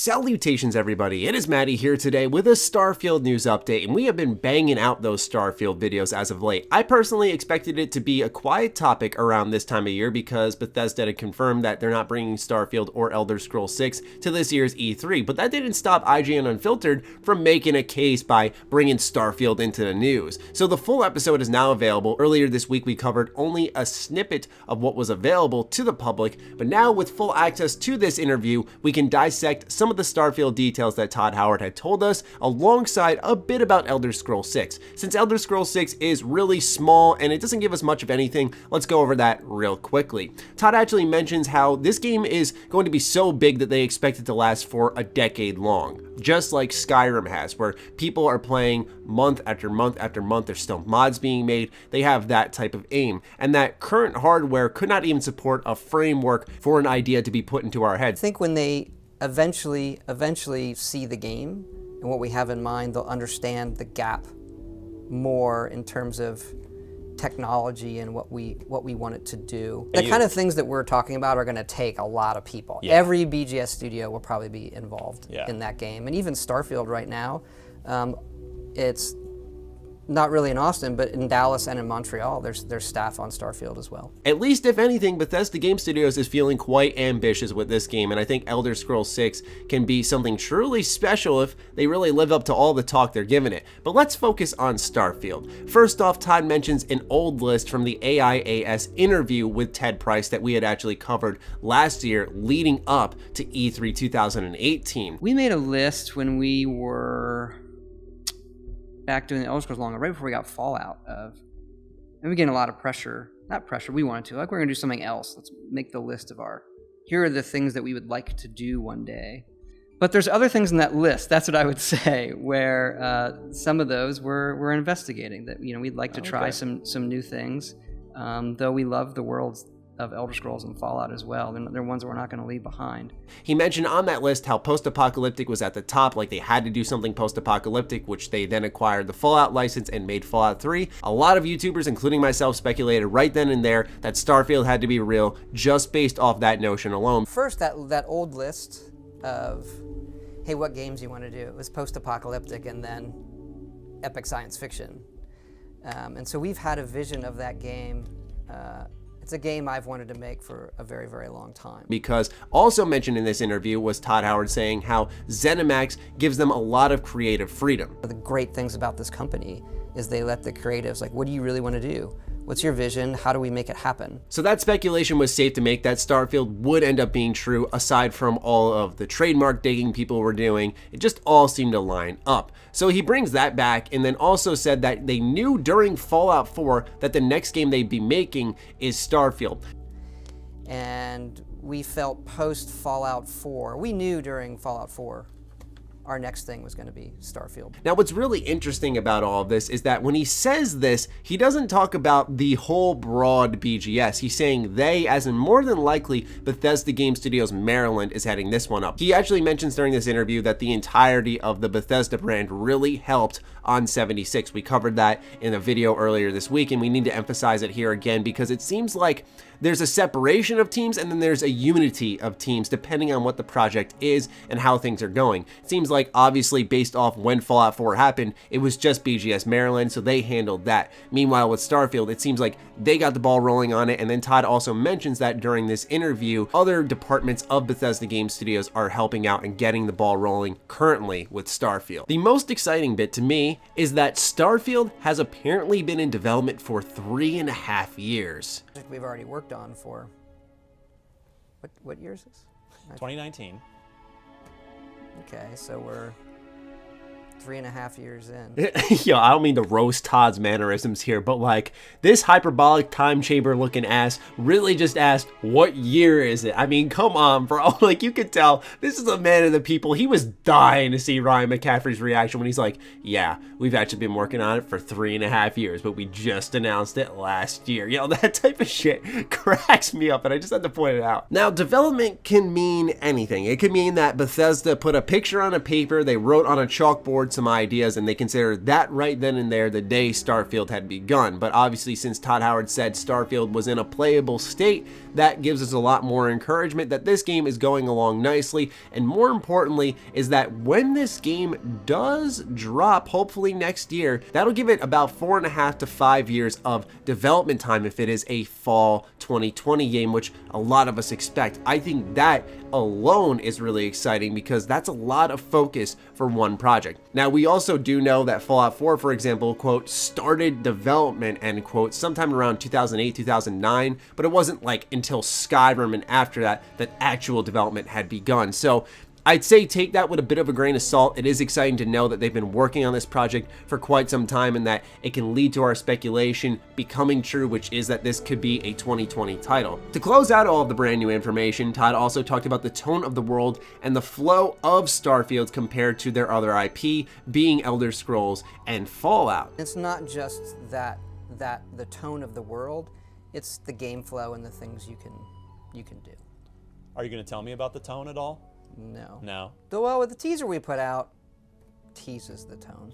Salutations everybody, it is Matty here today with a Starfield news update, and we have been banging out those Starfield videos as of late. I personally expected it to be a quiet topic around this time of year because Bethesda had confirmed that they're not bringing Starfield or Elder Scrolls 6 to this year's E3, but that didn't stop IGN Unfiltered from making a case by bringing Starfield into the news. So the full episode is now available. Earlier this week we covered only a snippet of what was available to the public, but now with full access to this interview, we can dissect some of the Starfield details that Todd Howard had told us, alongside a bit about Elder Scrolls 6. Since Elder Scrolls 6 is really small and it doesn't give us much of anything, let's go over that real quickly. Todd actually mentions how this game is going to be so big that they expect it to last for a decade long, just like Skyrim has, where people are playing month after month after month. There's still mods being made. They have that type of aim, and that current hardware could not even support a framework for an idea to be put into our heads. I think when they eventually see the game and what we have in mind, they'll understand the gap more in terms of technology and what we want it to do. The kind of things that we're talking about are going to take a lot of people. Yeah. Every BGS studio will probably be involved in that game, and even Starfield right now, it's not really in Austin, but in Dallas and in Montreal, there's staff on Starfield as well. At least, if anything, Bethesda Game Studios is feeling quite ambitious with this game, and I think Elder Scrolls 6 can be something truly special if they really live up to all the talk they're giving it. But let's focus on Starfield. First off, Todd mentions an old list from the AIAS interview with Ted Price that we had actually covered last year leading up to E3 2018. We made a list when we were back doing the Elder Scrolls longer, right before we got Fallout, and we getting a lot of pressure. Not pressure, we wanted to. Like, we're going to do something else. Let's make the list of here are the things that we would like to do one day. But there's other things in that list, that's what I would say, where some of those we're investigating, that we'd like to try some new things, though we love the worlds of Elder Scrolls and Fallout as well. They're ones that we're not going to leave behind. He mentioned on that list how post-apocalyptic was at the top, like they had to do something post-apocalyptic, which they then acquired the Fallout license and made Fallout 3. A lot of YouTubers, including myself, speculated right then and there that Starfield had to be real just based off that notion alone. First, that old list of, hey, what games you want to do? It was post-apocalyptic and then epic science fiction. And so we've had a vision of that game. It's a game I've wanted to make for a very, very long time. Because also mentioned in this interview was Todd Howard saying how ZeniMax gives them a lot of creative freedom. The great things about this company is they let the creatives, like, what do you really want to do? What's your vision? How do we make it happen? So that speculation was safe to make that Starfield would end up being true, aside from all of the trademark digging people were doing. It just all seemed to line up. So he brings that back, and then also said that they knew during Fallout 4 that the next game they'd be making is Starfield. And we felt post Fallout 4, we knew during Fallout 4, our next thing was going to be Starfield. Now, what's really interesting about all of this is that when he says this, he doesn't talk about the whole broad BGS. He's saying they, as in more than likely, Bethesda Game Studios Maryland is heading this one up. He actually mentions during this interview that the entirety of the Bethesda brand really helped on 76. We covered that in a video earlier this week, and we need to emphasize it here again because it seems like there's a separation of teams and then there's a unity of teams depending on what the project is and how things are going. It seems like obviously based off when Fallout 4 happened, it was just BGS Maryland, so they handled that. Meanwhile with Starfield, it seems like they got the ball rolling on it, and then Todd also mentions that during this interview, other departments of Bethesda Game Studios are helping out and getting the ball rolling currently with Starfield. The most exciting bit to me is that Starfield has apparently been in development for 3.5 years. We've already worked on for, what year is this? 2019. Okay, so we're 3.5 years in. Yo, I don't mean to roast Todd's mannerisms here, but like this hyperbolic time chamber looking ass really just asked, what year is it? I mean, come on, bro. Like, you could tell this is a man of the people. He was dying to see Ryan McCaffrey's reaction when he's like, yeah, we've actually been working on it for 3.5 years, but we just announced it last year. You know, that type of shit cracks me up, and I just had to point it out. Now, development can mean anything. It could mean that Bethesda put a picture on a paper, they wrote on a chalkboard forward some ideas, and they considered that right then and there the day Starfield had begun. But obviously, since Todd Howard said Starfield was in a playable state, that gives us a lot more encouragement that this game is going along nicely, and more importantly is that when this game does drop, hopefully next year, that'll give it about 4.5 to 5 years of development time if it is a fall 2020 game, which a lot of us expect. I think that alone is really exciting because that's a lot of focus for one project. Now, we also do know that Fallout 4, for example, quote, started development, end quote, sometime around 2008, 2009, but it wasn't like until Skyrim and after that actual development had begun. So I'd say take that with a bit of a grain of salt. It is exciting to know that they've been working on this project for quite some time and that it can lead to our speculation becoming true, which is that this could be a 2020 title. To close out all of the brand new information, Todd also talked about the tone of the world and the flow of Starfield compared to their other IP, being Elder Scrolls and Fallout. It's not just that the tone of the world, it's the game flow and the things you can do. Are you going to tell me about the tone at all? No. No. Well, with the teaser we put out, teases the tone.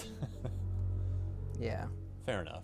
Yeah. Fair enough.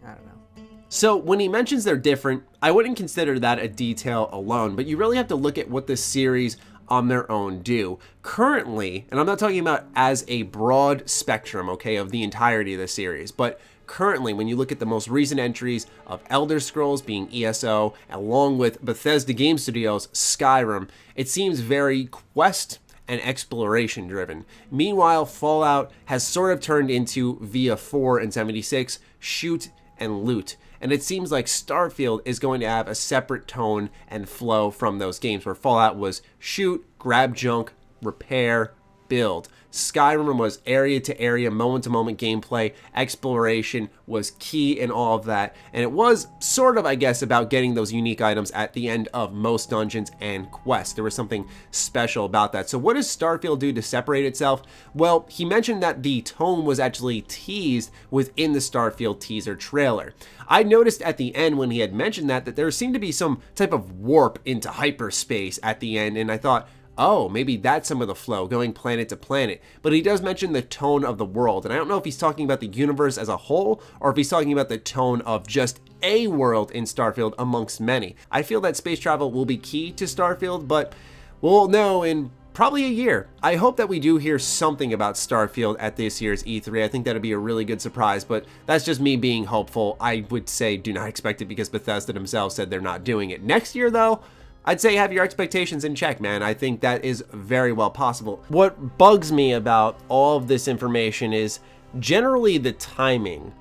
I don't know. So when he mentions they're different, I wouldn't consider that a detail alone, but you really have to look at what the series on their own do. Currently, and I'm not talking about as a broad spectrum, okay, of the entirety of the series, but currently, when you look at the most recent entries of Elder Scrolls being ESO, along with Bethesda Game Studios' Skyrim, it seems very quest and exploration driven. Meanwhile, Fallout has sort of turned into, via 4 and 76, shoot and loot. And it seems like Starfield is going to have a separate tone and flow from those games, where Fallout was shoot, grab junk, repair, build. Skyrim was area-to-area, moment-to-moment gameplay. Exploration was key in all of that. And it was sort of, I guess, about getting those unique items at the end of most dungeons and quests. There was something special about that. So what does Starfield do to separate itself? Well, he mentioned that the tone was actually teased within the Starfield teaser trailer. I noticed at the end when he had mentioned that there seemed to be some type of warp into hyperspace at the end, and I thought, oh, maybe that's some of the flow, going planet to planet. But he does mention the tone of the world, and I don't know if he's talking about the universe as a whole, or if he's talking about the tone of just a world in Starfield amongst many. I feel that space travel will be key to Starfield, but we'll know in probably a year. I hope that we do hear something about Starfield at this year's E3. I think that'd be a really good surprise, but that's just me being hopeful. I would say do not expect it because Bethesda themselves said they're not doing it. Next year, though, I'd say have your expectations in check, man. I think that is very well possible. What bugs me about all of this information is generally the timing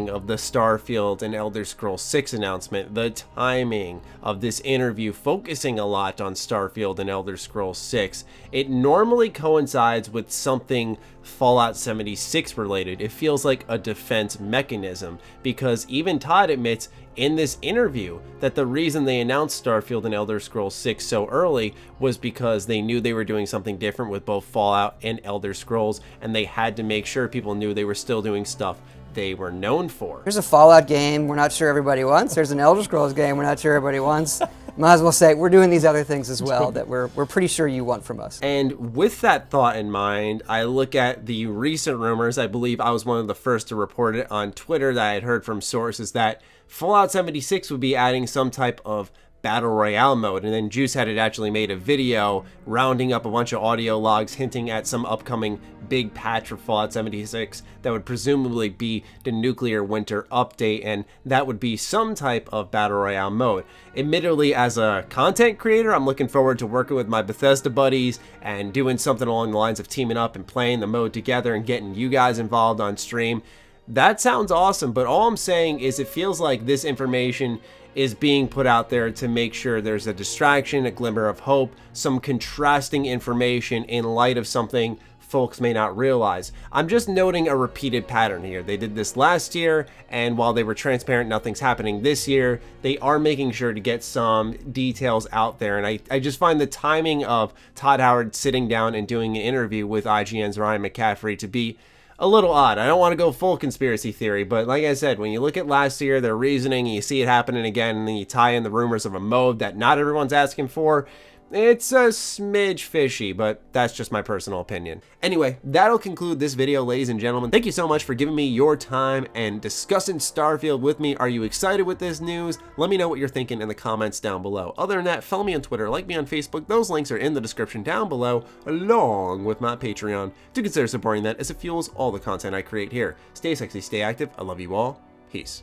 of the Starfield and Elder Scrolls 6 announcement, the timing of this interview focusing a lot on Starfield and Elder Scrolls 6. It normally coincides with something Fallout 76 related. It feels like a defense mechanism because even Todd admits in this interview that the reason they announced Starfield and Elder Scrolls 6 so early was because they knew they were doing something different with both Fallout and Elder Scrolls, and they had to make sure people knew they were still doing stuff they were known for. There's a Fallout game we're not sure everybody wants. There's an Elder Scrolls game we're not sure everybody wants. Might as well say we're doing these other things as well that we're pretty sure you want from us. And with that thought in mind, I look at the recent rumors. I believe I was one of the first to report it on Twitter that I had heard from sources that Fallout 76 would be adding some type of Battle Royale mode, and then Juice had actually made a video rounding up a bunch of audio logs hinting at some upcoming big patch for Fallout 76 that would presumably be the nuclear winter update, and that would be some type of Battle Royale mode. Admittedly, as a content creator, I'm looking forward to working with my Bethesda buddies and doing something along the lines of teaming up and playing the mode together and getting you guys involved on stream. That sounds awesome, but all I'm saying is it feels like this information is being put out there to make sure there's a distraction, a glimmer of hope, some contrasting information in light of something folks may not realize. I'm just noting a repeated pattern here. They did this last year, and while they were transparent, nothing's happening this year, they are making sure to get some details out there. And I just find the timing of Todd Howard sitting down and doing an interview with IGN's Ryan McCaffrey to be a little odd. I don't want to go full conspiracy theory, but like I said, when you look at last year, their reasoning, and you see it happening again, and then you tie in the rumors of a mode that not everyone's asking for, It's a smidge fishy, but that's just my personal opinion. Anyway, that'll conclude this video, ladies and gentlemen. Thank you so much for giving me your time and discussing Starfield with me. Are you excited with this news? Let me know what you're thinking in the comments down below. Other than that, follow me on Twitter, like me on Facebook. Those links are in the description down below, along with my Patreon. Do consider supporting that as it fuels all the content I create here. Stay sexy, stay active. I love you all. Peace.